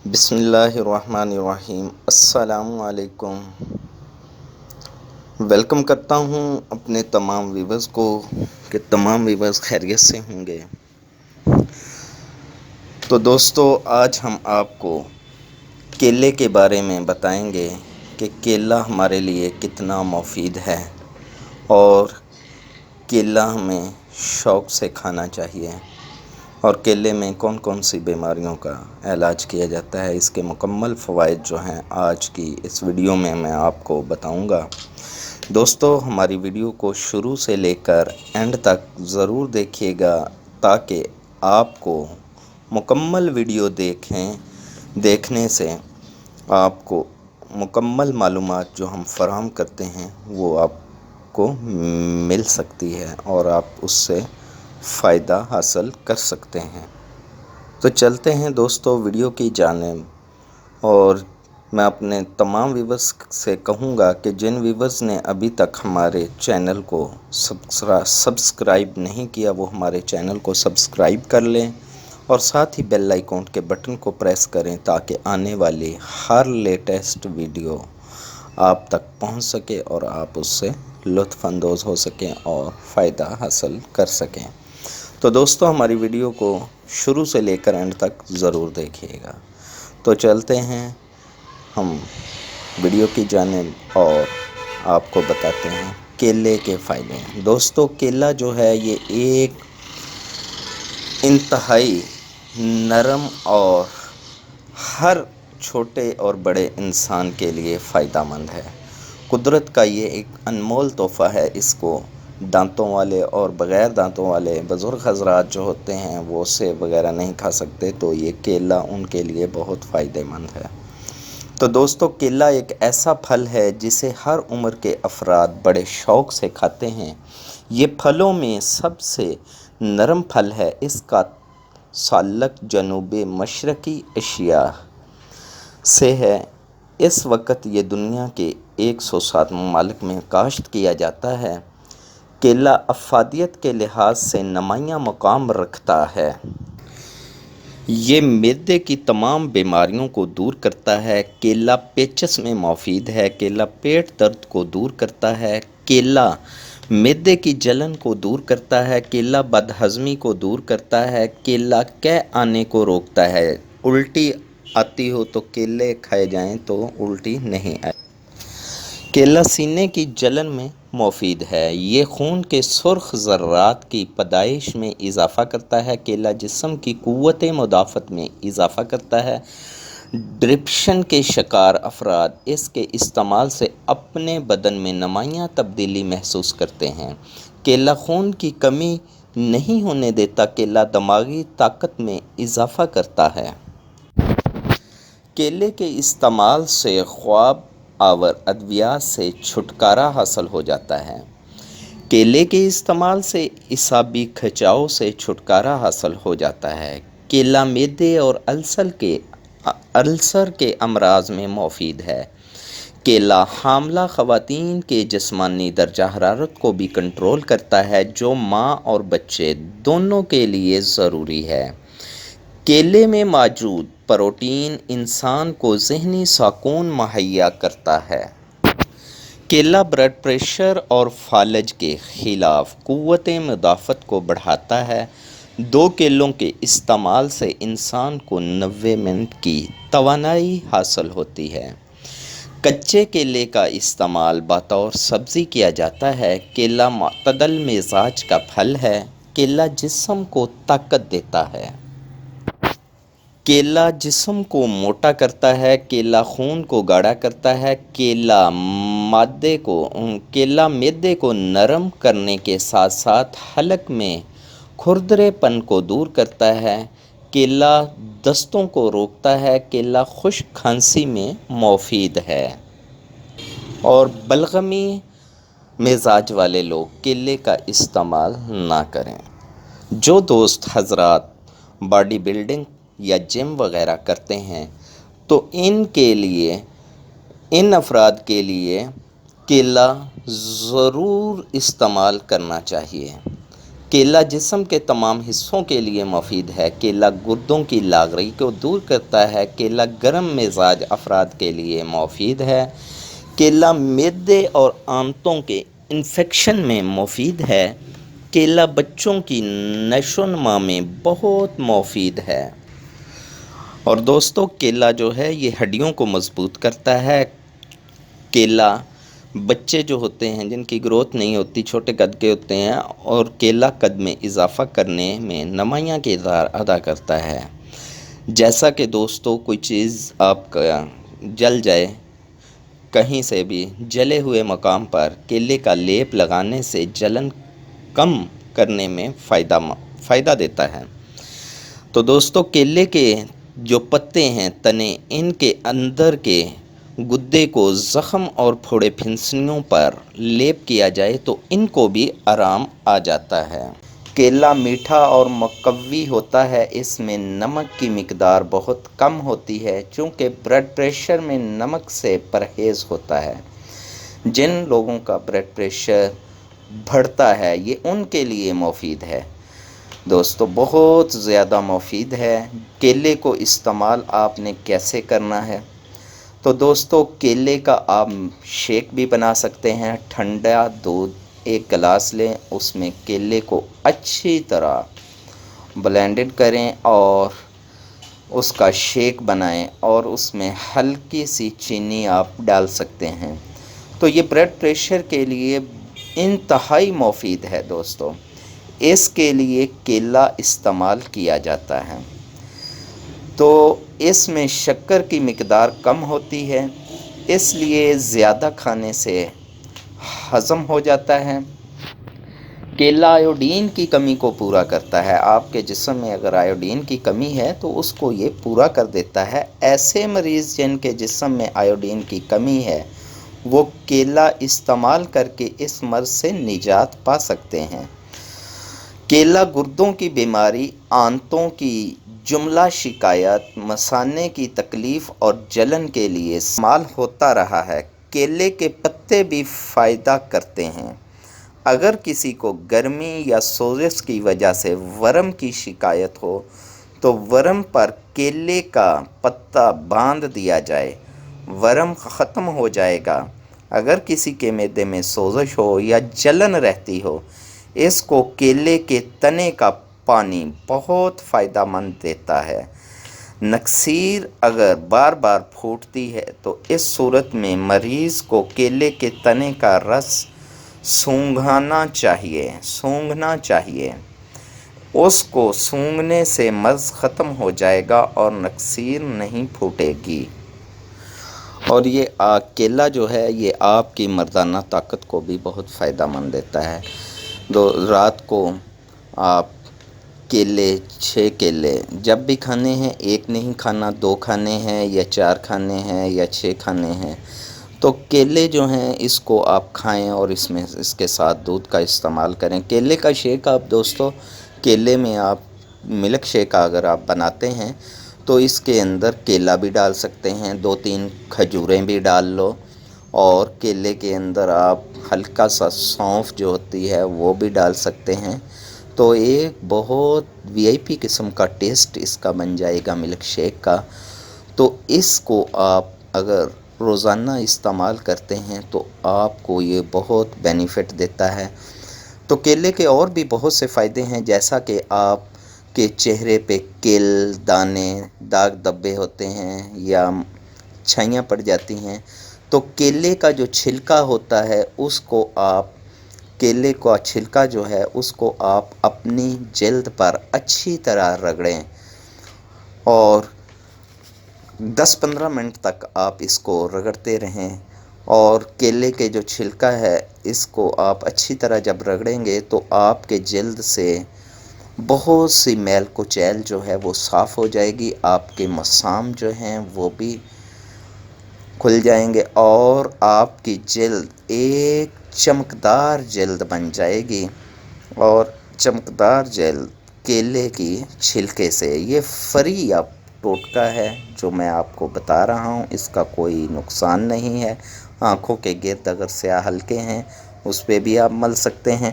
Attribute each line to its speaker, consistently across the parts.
Speaker 1: بسم اللہ الرحمن الرحیم۔ السلام علیکم۔ ویلکم کرتا ہوں اپنے تمام ویورز کو کہ تمام ویورز خیریت سے ہوں گے۔ تو دوستو، آج ہم آپ کو کیلے کے بارے میں بتائیں گے کہ کیلا ہمارے لیے کتنا مفید ہے اور کیلا ہمیں شوق سے کھانا چاہیے، اور کیلے میں کون کون سی بیماریوں کا علاج کیا جاتا ہے۔ اس کے مکمل فوائد جو ہیں آج کی اس ویڈیو میں آپ کو بتاؤں گا۔ دوستو، ہماری ویڈیو کو شروع سے لے کر اینڈ تک ضرور دیکھیے گا تاکہ آپ کو مکمل ویڈیو دیکھنے سے آپ کو مکمل معلومات جو ہم فراہم کرتے ہیں وہ آپ کو مل سکتی ہے اور آپ اس سے فائدہ حاصل کر سکتے ہیں۔ تو چلتے ہیں دوستو ویڈیو کی جانب، اور میں اپنے تمام ویورز سے کہوں گا کہ جن ویورز نے ابھی تک ہمارے چینل کو سبسکرائب نہیں کیا وہ ہمارے چینل کو سبسکرائب کر لیں اور ساتھ ہی بیل آئیکن کے بٹن کو پریس کریں تاکہ آنے والی ہر لیٹسٹ ویڈیو آپ تک پہنچ سکے اور آپ اس سے لطف اندوز ہو سکیں اور فائدہ حاصل کر سکیں۔ تو دوستو، ہماری ویڈیو کو شروع سے لے کر اینڈ تک ضرور دیکھیے گا۔ تو چلتے ہیں ہم ویڈیو کی جانب اور آپ کو بتاتے ہیں کیلے کے فائدے۔ دوستو، کیلا جو ہے یہ ایک انتہائی نرم اور ہر چھوٹے اور بڑے انسان کے لیے فائدہ مند ہے۔ قدرت کا یہ ایک انمول تحفہ ہے۔ اس کو دانتوں والے اور بغیر دانتوں والے بزرگ حضرات جو ہوتے ہیں وہ سیب وغیرہ نہیں کھا سکتے، تو یہ کیلا ان کے لیے بہت فائدہ مند ہے۔ تو دوستو، کیلا ایک ایسا پھل ہے جسے ہر عمر کے افراد بڑے شوق سے کھاتے ہیں۔ یہ پھلوں میں سب سے نرم پھل ہے۔ اس کا تعلق جنوب مشرقی ایشیا سے ہے۔ اس وقت یہ دنیا کے 107 ممالک میں کاشت کیا جاتا ہے۔ کیلا افادیت کے لحاظ سے نمایاں مقام رکھتا ہے۔ یہ معدے کی تمام بیماریوں کو دور کرتا ہے۔ کیلا پیچس میں مفید ہے۔ کیلا پیٹ درد کو دور کرتا ہے۔ کیلا معدے کی جلن کو دور کرتا ہے۔ کیلا بد ہضمی کو دور کرتا ہے۔ کیلا قے آنے کو روکتا ہے۔ الٹی آتی ہو تو کیلے کھائے جائیں تو الٹی نہیں آئے۔ کیلا سینے کی جلن میں مفید ہے۔ یہ خون کے سرخ ذرات کی پیدائش میں اضافہ کرتا ہے۔ کیلا جسم کی قوت مدافعت میں اضافہ کرتا ہے۔ ڈپریشن کے شکار افراد اس کے استعمال سے اپنے بدن میں نمایاں تبدیلی محسوس کرتے ہیں۔ کیلا خون کی کمی نہیں ہونے دیتا۔ کیلا دماغی طاقت میں اضافہ کرتا ہے۔ کیلے کے استعمال سے خواب آور ادویات سے چھٹکارا حاصل ہو جاتا ہے۔ کیلے کے استعمال سے اعصابی کھچاؤ سے چھٹکارا حاصل ہو جاتا ہے۔ کیلا معدے اور السر کے امراض میں مفید ہے۔ کیلا حاملہ خواتین کے جسمانی درجہ حرارت کو بھی کنٹرول کرتا ہے، جو ماں اور بچے دونوں کے لیے ضروری ہے۔ کیلے میں موجود پروٹین انسان کو ذہنی سکون مہیا کرتا ہے۔ کیلا بلڈ پریشر اور فالج کے خلاف قوت مدافعت کو بڑھاتا ہے۔ 2 کیلوں کے استعمال سے انسان کو 90 منٹ کی توانائی حاصل ہوتی ہے۔ کچے کیلے کا استعمال بطور سبزی کیا جاتا ہے۔ کیلا معتدل مزاج کا پھل ہے۔ کیلا جسم کو طاقت دیتا ہے۔ کیلا جسم کو موٹا کرتا ہے۔ کیلا خون کو گاڑھا کرتا ہے۔ کیلا معدے کو نرم کرنے کے ساتھ ساتھ حلق میں کھردرے پن کو دور کرتا ہے۔ کیلا دستوں کو روکتا ہے۔ کیلا خشک کھانسی میں مفید ہے۔ اور بلغمی مزاج والے لوگ کیلے کا استعمال نہ کریں۔ جو دوست حضرات باڈی بلڈنگ یا جم وغیرہ کرتے ہیں تو ان افراد کے لیے کیلا ضرور استعمال کرنا چاہیے۔ کیلا جسم کے تمام حصوں کے لیے مفید ہے۔ کیلا گردوں کی لاغری کو دور کرتا ہے۔ کیلا گرم مزاج افراد کے لیے مفید ہے۔ کیلا معدے اور آنتوں کے انفیکشن میں مفید ہے۔ کیلا بچوں کی نشو و نما میں بہت مفید ہے۔ اور دوستو کیلا جو ہے یہ ہڈیوں کو مضبوط کرتا ہے۔ کیلا بچے جو ہوتے ہیں جن کی گروتھ نہیں ہوتی، چھوٹے قد کے ہوتے ہیں، اور کیلا قد میں اضافہ کرنے میں نمایاں کردار ادا کرتا ہے۔ جیسا کہ دوستو کوئی چیز آپ کا جل جائے، کہیں سے بھی جلے ہوئے مقام پر کیلے کا لیپ لگانے سے جلن کم کرنے میں فائدہ دیتا ہے۔ تو دوستو کیلے کے جو پتے ہیں، تنے، ان کے اندر کے گدے کو زخم اور پھوڑے پھنسیوں پر لیپ کیا جائے تو ان کو بھی آرام آ جاتا ہے۔ کیلا میٹھا اور مقوی ہوتا ہے۔ اس میں نمک کی مقدار بہت کم ہوتی ہے۔ چونکہ بلڈ پریشر میں نمک سے پرہیز ہوتا ہے، جن لوگوں کا بلڈ پریشر بڑھتا ہے یہ ان کے لیے مفید ہے۔ دوستو بہت زیادہ مفید ہے۔ کیلے کو استعمال آپ نے کیسے کرنا ہے؟ تو دوستو کیلے کا آپ شیک بھی بنا سکتے ہیں۔ ٹھنڈا دودھ 1 گلاس لیں، اس میں کیلے کو اچھی طرح بلینڈڈ کریں اور اس کا شیک بنائیں، اور اس میں ہلکی سی چینی آپ ڈال سکتے ہیں۔ تو یہ بلڈ پریشر کے لیے انتہائی مفید ہے دوستو۔ اس کے لیے کیلا استعمال کیا جاتا ہے۔ تو اس میں شکر کی مقدار کم ہوتی ہے، اس لیے زیادہ کھانے سے ہضم ہو جاتا ہے۔ کیلا آیوڈین کی کمی کو پورا کرتا ہے۔ آپ کے جسم میں اگر آیوڈین کی کمی ہے تو اس کو یہ پورا کر دیتا ہے۔ ایسے مریض جن کے جسم میں آیوڈین کی کمی ہے وہ کیلا استعمال کر کے اس مرض سے نجات پا سکتے ہیں۔ کیلا گردوں کی بیماری، آنتوں کی جملہ شکایات، مثانے کی تکلیف اور جلن کے لیے استعمال ہوتا رہا ہے۔ کیلے کے پتے بھی فائدہ کرتے ہیں۔ اگر کسی کو گرمی یا سوزش کی وجہ سے ورم کی شکایت ہو تو ورم پر کیلے کا پتا باندھ دیا جائے، ورم ختم ہو جائے گا۔ اگر کسی کے معدے میں سوزش ہو یا جلن رہتی ہو، اس کو کیلے کے تنے کا پانی بہت فائدہ مند دیتا ہے۔ نکسیر اگر بار بار پھوٹتی ہے تو اس صورت میں مریض کو کیلے کے تنے کا رس سونگھنا چاہیے۔ اس کو سونگھنے سے مرض ختم ہو جائے گا اور نکسیر نہیں پھوٹے گی۔ اور یہ کیلا جو ہے یہ آپ کی مردانہ طاقت کو بھی بہت فائدہ مند دیتا ہے۔ رات کو آپ 6 کیلے جب بھی کھانے ہیں، 1 نہیں کھانا، 2 کھانے ہیں یا 4 کھانے ہیں یا 6 کھانے ہیں، تو کیلے جو ہیں اس کو آپ کھائیں اور اس کے ساتھ دودھ کا استعمال کریں۔ کیلے کا شیک آپ دوستو، کیلے میں آپ ملک شیک اگر آپ بناتے ہیں تو اس کے اندر کیلا بھی ڈال سکتے ہیں، 2-3 کھجوریں بھی ڈال لو، اور کیلے کے اندر آپ ہلکا سا سونف جو ہوتی ہے وہ بھی ڈال سکتے ہیں۔ تو ایک بہت VIP قسم کا ٹیسٹ اس کا بن جائے گا ملک شیک کا۔ تو اس کو آپ اگر روزانہ استعمال کرتے ہیں تو آپ کو یہ بہت بینیفٹ دیتا ہے۔ تو کیلے کے اور بھی بہت سے فائدے ہیں، جیسا کہ آپ کے چہرے پہ کیل، دانے، داغ دھبے ہوتے ہیں یا چھائیاں پڑ جاتی ہیں، تو کیلے کا جو چھلکا ہوتا ہے اس کو آپ کیلے کا چھلکا جو ہے اس کو آپ اپنی جلد پر اچھی طرح رگڑیں اور 10-15 منٹ تک آپ اس کو رگڑتے رہیں، اور کیلے کے جو چھلکا ہے اس کو آپ اچھی طرح جب رگڑیں گے تو آپ کے جلد سے بہت سی میل کچیل جو ہے وہ صاف ہو جائے گی، آپ کے مسام جو ہیں وہ بھی کھل جائیں گے، اور آپ کی جلد ایک چمکدار جلد بن جائے گی۔ اور چمکدار جلد کیلے کی چھلکے سے، یہ فری ٹوٹکا ہے جو میں آپ کو بتا رہا ہوں، اس کا کوئی نقصان نہیں ہے۔ آنکھوں کے گرد اگر سیاہ ہلکے ہیں اس پہ بھی آپ مل سکتے ہیں۔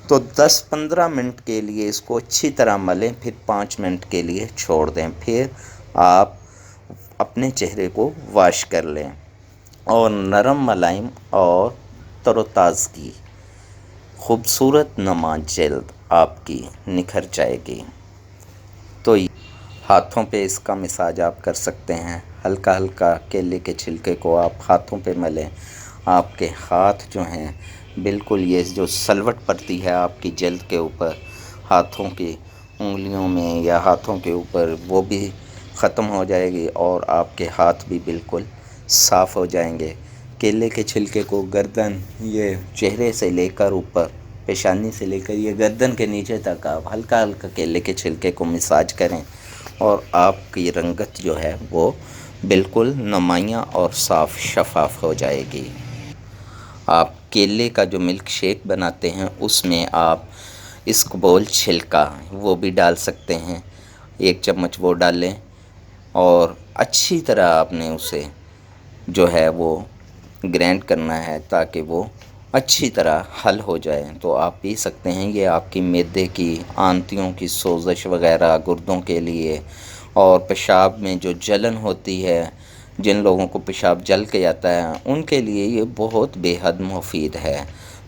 Speaker 1: تو 10-15 منٹ کے لیے اس کو اچھی طرح ملیں، پھر 5 منٹ کے لیے چھوڑ دیں، پھر آپ اپنے چہرے کو واش کر لیں اور نرم ملائم اور تر و تازگی خوبصورت نما جلد آپ کی نکھر جائے گی۔ تو ہاتھوں پہ اس کا مساج آپ کر سکتے ہیں، ہلکا ہلکا کیلے کے چھلکے کو آپ ہاتھوں پہ ملیں، آپ کے ہاتھ جو ہیں بالکل یہ جو سلوٹ پڑتی ہے آپ کی جلد کے اوپر ہاتھوں کی انگلیوں میں یا ہاتھوں کے اوپر، وہ بھی ختم ہو جائے گی اور آپ کے ہاتھ بھی بالکل صاف ہو جائیں گے۔ کیلے کے چھلکے کو گردن، یہ چہرے سے لے کر اوپر پیشانی سے لے کر یہ گردن کے نیچے تک آپ ہلکا ہلکا کیلے کے چھلکے کو مساج کریں اور آپ کی رنگت جو ہے وہ بالکل نمایاں اور صاف شفاف ہو جائے گی۔ آپ کیلے کا جو ملک شیک بناتے ہیں اس میں آپ اسکبول چھلکا وہ بھی ڈال سکتے ہیں، 1 چمچ وہ ڈالیں اور اچھی طرح آپ نے اسے جو ہے وہ گرینڈ کرنا ہے تاکہ وہ اچھی طرح حل ہو جائے، تو آپ پی سکتے ہیں۔ یہ آپ کی معدے کی آنتوں کی سوزش وغیرہ، گردوں کے لیے اور پیشاب میں جو جلن ہوتی ہے، جن لوگوں کو پیشاب جل کے آتا ہے ان کے لیے یہ بہت بے حد مفید ہے۔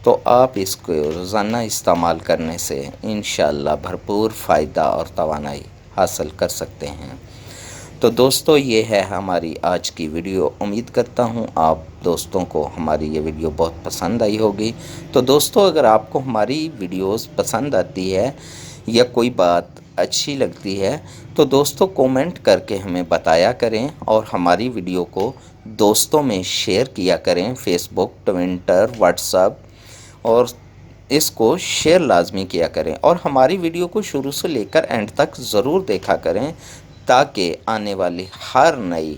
Speaker 1: تو آپ اس کو روزانہ استعمال کرنے سے انشاءاللہ بھرپور فائدہ اور توانائی حاصل کر سکتے ہیں۔ تو دوستو یہ ہے ہماری آج کی ویڈیو، امید کرتا ہوں آپ دوستوں کو ہماری یہ ویڈیو بہت پسند آئی ہوگی۔ تو دوستو اگر آپ کو ہماری ویڈیوز پسند آتی ہے یا کوئی بات اچھی لگتی ہے تو دوستو کومنٹ کر کے ہمیں بتایا کریں اور ہماری ویڈیو کو دوستوں میں شیئر کیا کریں، فیس بک، ٹویٹر، واٹس ایپ، اور اس کو شیئر لازمی کیا کریں اور ہماری ویڈیو کو شروع سے لے کر اینڈ تک ضرور دیکھا کریں تاکہ آنے والی ہر نئی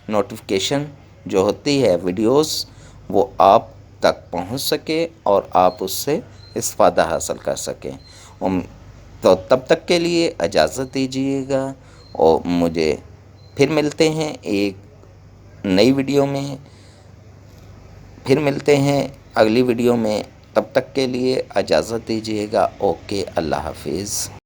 Speaker 1: نوٹیفیکیشن جو ہوتی ہے ویڈیوز وہ آپ تک پہنچ سکے اور آپ اس سے استفادہ حاصل کر سکیں۔ تو تب تک کے لیے اجازت دیجیے گا اور مجھے پھر ملتے ہیں ایک نئی ویڈیو میں، پھر ملتے ہیں اگلی ویڈیو میں، تب تک کے لیے اجازت دیجیے گا۔ اوکے، اللہ حافظ۔